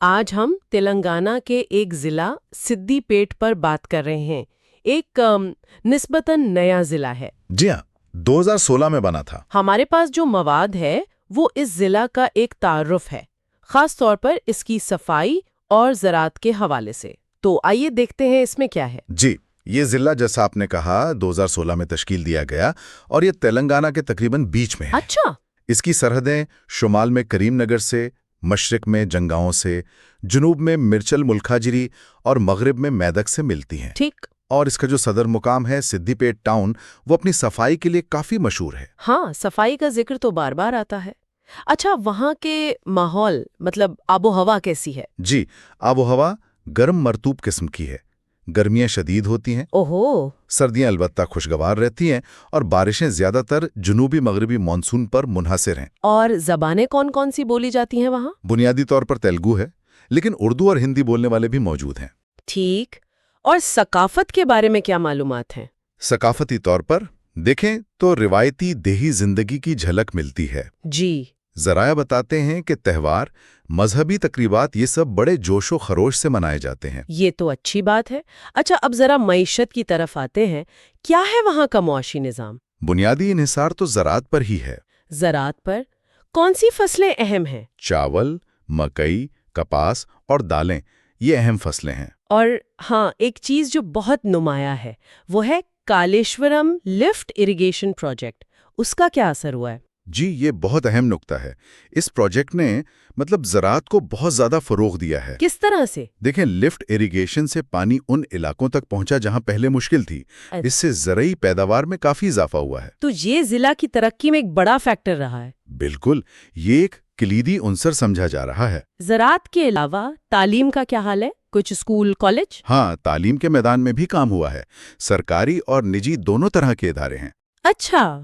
آج ہم تلنگانہ کے ایک ضلع سدی پیٹ پر بات کر رہے ہیں۔ ایک نسبتاً نیا ضلع ہے۔ جی ہاں، 2016 میں بنا تھا۔ ہمارے پاس جو مواد ہے وہ اس ضلع کا ایک تعارف ہے، خاص طور پر اس کی صفائی اور زراعت کے حوالے سے۔ تو آئیے دیکھتے ہیں اس میں کیا ہے۔ جی، یہ ضلع جیسا آپ نے کہا 2016 میں تشکیل دیا گیا اور یہ تلنگانہ کے تقریباً بیچ میں ہے۔ اچھا۔ اس کی سرحدیں شمال میں کریم نگر سے، مشرق میں جنگاؤں سے، جنوب میں مرچل ملکاجری اور مغرب میں میدک سے ملتی ہیں۔ ٹھیک۔ اور اس کا جو صدر مقام ہے سدی پیٹ ٹاؤن، وہ اپنی صفائی کے لیے کافی مشہور ہے۔ ہاں، صفائی کا ذکر تو بار بار آتا ہے۔ اچھا، وہاں کے ماحول مطلب آب و ہوا کیسی ہے؟ جی، آب و ہوا گرم مرطوب قسم کی ہے۔ گرمیاں شدید ہوتی ہیں، اوہو۔ سردیاں البتہ خوشگوار رہتی ہیں، اور بارشیں زیادہ تر جنوبی مغربی مانسون پر منحصر ہیں۔ اور زبانیں کون کون سی بولی جاتی ہیں وہاں؟ بنیادی طور پر تیلگو ہے، لیکن اردو اور ہندی بولنے والے بھی موجود ہیں۔ ٹھیک۔ اور ثقافت کے بارے میں کیا معلومات ہیں؟ ثقافتی طور پر دیکھیں تو روایتی دیہی زندگی کی جھلک ملتی ہے۔ جی۔ ذرائع بتاتے ہیں کہ تہوار، مذہبی تقریبات یہ سب بڑے جوش و خروش سے منائے جاتے ہیں۔ یہ تو اچھی بات ہے۔ اچھا، اب ذرا معیشت کی طرف آتے ہیں۔ کیا ہے وہاں کا معاشی نظام؟ بنیادی انحصار تو زراعت پر ہی ہے۔ زراعت پر کون سی فصلیں اہم ہیں؟ چاول، مکئی، کپاس اور دالیں یہ اہم فصلیں ہیں۔ اور ہاں، ایک چیز جو بہت نمایاں ہے وہ ہے کالیشورم لفٹ اریگیشن پروجیکٹ۔ اس کا کیا اثر ہوا ہے؟ جی، یہ بہت اہم نکتہ ہے۔ اس پروجیکٹ نے زراعت کو بہت زیادہ فروغ دیا ہے۔ کس طرح سے؟ دیکھیں، لفٹ اریگیشن سے پانی ان علاقوں تک پہنچا جہاں پہلے مشکل تھی۔ اس سے زرعی پیداوار میں کافی اضافہ ہوا ہے۔ تو یہ ضلع کی ترقی میں ایک بڑا فیکٹر رہا ہے۔ بالکل، یہ ایک کلیدی عنصر سمجھا جا رہا ہے۔ زراعت کے علاوہ تعلیم کا کیا حال ہے؟ کچھ اسکول، کالج؟ ہاں، تعلیم کے میدان میں بھی کام ہوا ہے۔ سرکاری اور نجی دونوں طرح کے ادارے ہیں۔ اچھا۔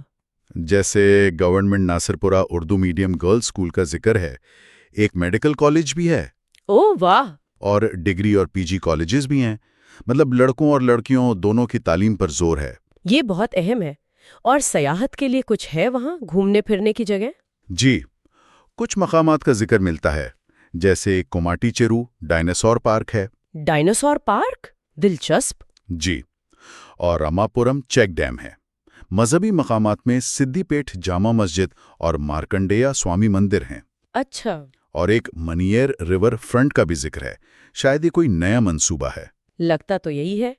جیسے government Nasirpura Urdu medium girls school کا ذکر ہے، ایک میڈیکل کالج بھی ہے، او واہ! اور ڈگری اور پی جی کالجز بھی ہیں۔ لڑکوں اور لڑکیوں دونوں کی تعلیم پر زور ہے۔ یہ بہت اہم ہے۔ اور سیاحت کے لیے کچھ ہے وہاں گھومنے پھرنے کی جگہ؟ جی، کچھ مقامات کا ذکر ملتا ہے، جیسے کوماٹی چیرو ڈائناسور پارک ہے۔ Dinosaur park? دلچسپ۔ جی، اور رماپورم چیک ڈیم ہے۔ مذہبی مقامات میں سدی پیٹ جامع مسجد اور مارکنڈیہ سوامی مندر ہیں۔ اچھا۔ اور ایک منیر ریور فرنٹ کا بھی ذکر ہے، شاید یہ کوئی نیا منصوبہ ہے۔ لگتا تو یہی ہے۔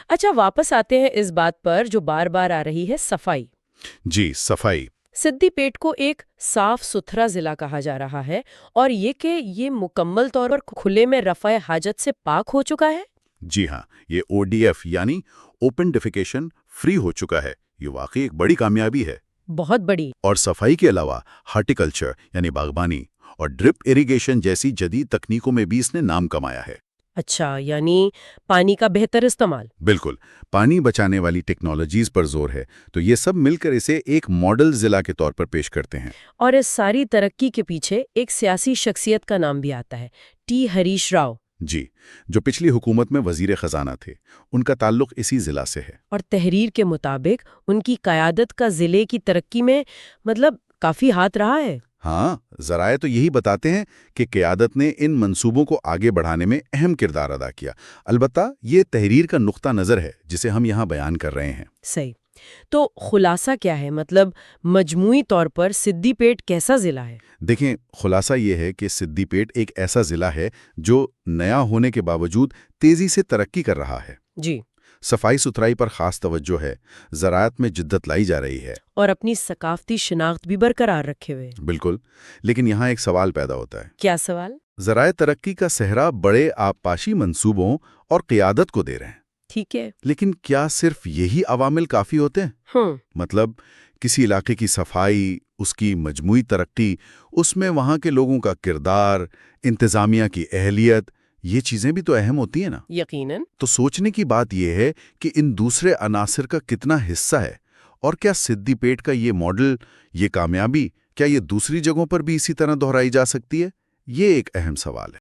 اچھا، واپس آتے ہیں اس بات پر جو بار بار آ رہی ہے، صفائی۔ جی، صفائی۔ سدی پیٹ کو ایک صاف ستھرا ضلع کہا جا رہا ہے، اور یہ کہ یہ مکمل طور پر کھلے میں رفع حاجت سے پاک ہو چکا ہے؟ جی ہاں، یہ او ڈی ایف یعنی اوپن ڈیفیکیشن فری ہو چکا ہے۔ یہ واقعی ایک بڑی کامیابی ہے۔ بہت بڑی۔ اور صفائی کے علاوہ ہارٹیکلچر یعنی باغبانی اور ڈرپ اریگیشن جیسی جدید تکنیکوں میں بھی اس نے نام کمایا ہے۔ اچھا، یعنی پانی کا بہتر استعمال۔ بالکل، پانی بچانے والی ٹیکنالوجیز پر زور ہے، تو یہ سب مل کر اسے ایک ماڈل ضلع کے طور پر پیش کرتے ہیں۔ اور اس ساری ترقی کے پیچھے ایک سیاسی شخصیت کا نام بھی آتا ہے، ٹی ہریش راؤ۔ جی، جو پچھلی حکومت میں وزیر خزانہ تھے، ان کا تعلق اسی ضلع سے ہے۔ اور تحریر کے مطابق ان کی قیادت کا ضلع کی ترقی میں کافی ہاتھ رہا ہے۔ ہاں، ذرائع تو یہی بتاتے ہیں کہ قیادت نے ان منصوبوں کو آگے بڑھانے میں اہم کردار ادا کیا۔ البتہ یہ تحریر کا نقطہ نظر ہے جسے ہم یہاں بیان کر رہے ہیں۔ صحیح۔ تو خلاصہ کیا ہے؟ مجموعی طور پر سدی پیٹ کیسا ضلع ہے؟ دیکھیں، خلاصہ یہ ہے کہ سدی پیٹ ایک ایسا ضلع ہے جو نیا ہونے کے باوجود تیزی سے ترقی کر رہا ہے۔ جی۔ صفائی ستھرائی پر خاص توجہ ہے، زراعت میں جدت لائی جا رہی ہے، اور اپنی ثقافتی شناخت بھی برقرار رکھے ہوئے۔ بالکل، لیکن یہاں ایک سوال پیدا ہوتا ہے۔ کیا سوال؟ ذرائع ترقی کا صحرا بڑے آبپاشی منصوبوں اور قیادت کو دے رہے ہیں، ٹھیک ہے، لیکن کیا صرف یہی عوامل کافی ہوتے ہیں؟ کسی علاقے کی صفائی، اس کی مجموعی ترقی، اس میں وہاں کے لوگوں کا کردار، انتظامیہ کی اہلیت، یہ چیزیں بھی تو اہم ہوتی ہیں نا۔ یقیناً۔ تو سوچنے کی بات یہ ہے کہ ان دوسرے عناصر کا کتنا حصہ ہے، اور کیا سدی پیٹ کا یہ ماڈل، یہ کامیابی، کیا یہ دوسری جگہوں پر بھی اسی طرح دہرائی جا سکتی ہے؟ یہ ایک اہم سوال ہے۔